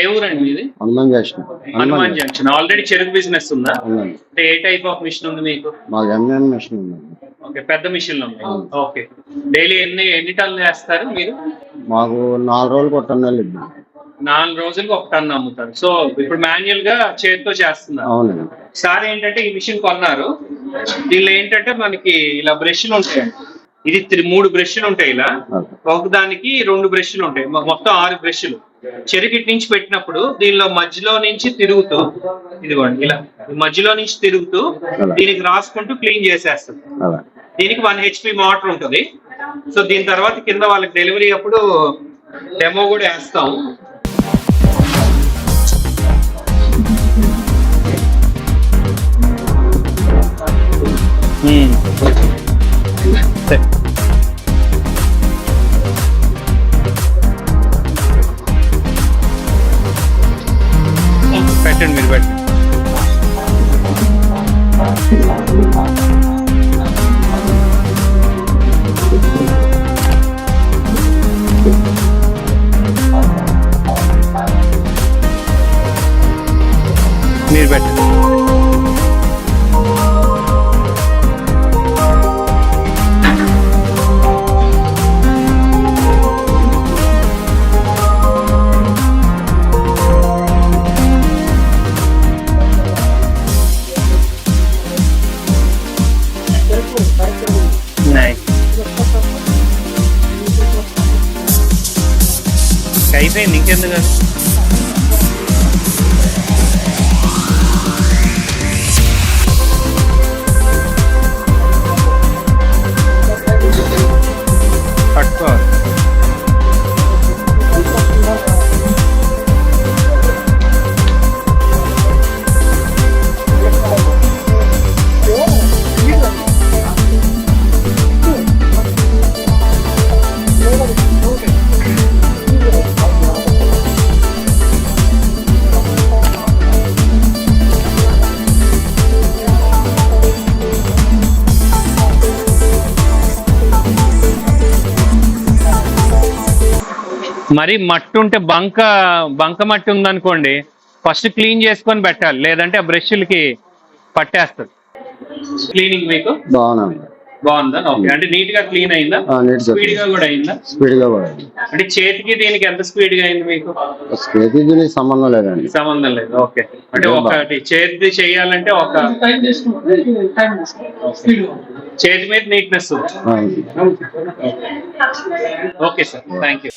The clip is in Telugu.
ఏ ఊరండి మీది? హనుమాన్ జంక్షన్. ఆల్రెడీ చెరుకు బిజినెస్ ఉందా? అంటే ఏ టైప్ ఆఫ్ మిషన్ ఉంది మీకు? మిషన్ ఉంది. ఓకే, పెద్ద మిషన్లు ఉన్నాయి. ఓకే, డైలీ ఎన్ని టన్నులు వేస్తారు మీరు? మాకు 4 రోజులకు ఒక టన్ను వెళ్ళింది. 4 రోజులకు ఒక టన్ను అమ్ముతారు. సో ఇప్పుడు మాన్యువల్ గా చేతితో చేస్తున్నారు. అవునండి. సార్ ఏంటంటే ఈ మిషన్ కొన్నారు. దీనిలో ఏంటంటే మనకి ఇలా బ్రష్లు ఉంటాయి. ఇది 3 బ్రష్లు ఉంటాయి. ఇలా ఒకదానికి 2 బ్రష్లు ఉంటాయి. మొత్తం 6 బ్రష్లు. చెరుకిటి నుంచి పెట్టినప్పుడు దీనిలో మధ్యలో నుంచి తిరుగుతూ, ఇదిగోండి ఇలా మధ్యలో నుంచి తిరుగుతూ దీనికి రాసుకుంటూ క్లీన్ చేసేస్తుంది. దీనికి 1 HP మోటార్ ఉంటుంది. సో దీని తర్వాత కింద వాళ్ళకి డెలివరీ అప్పుడు డెమో కూడా వేస్తాం. పెట్టండి, మీరు పెట్టండి. మీరు పెట్టండి. అయిపోయింది, ఇంకెందుకు? పట్టుకోవాలి. మరి మట్టి ఉంటే బంక మట్టి ఉందనుకోండి, ఫస్ట్ క్లీన్ చేసుకొని పెట్టాలి, లేదంటే ఆ బ్రష్లకి పట్టేస్తుంది. క్లీనింగ్ మీకు బాగుందా? ఓకే, అంటే నీట్ గా క్లీన్ అయిందా? స్పీడ్ గా కూడా అయిందా? అంటే చేతికి దీనికి ఎంత స్పీడ్ గా అయింది మీకు? సంబంధం లేదండి. సంబంధం లేదు. ఓకే, అంటే ఒకటి చేతి చేయాలంటే ఒక చేతి మీద neatness. Okay sir, thank you.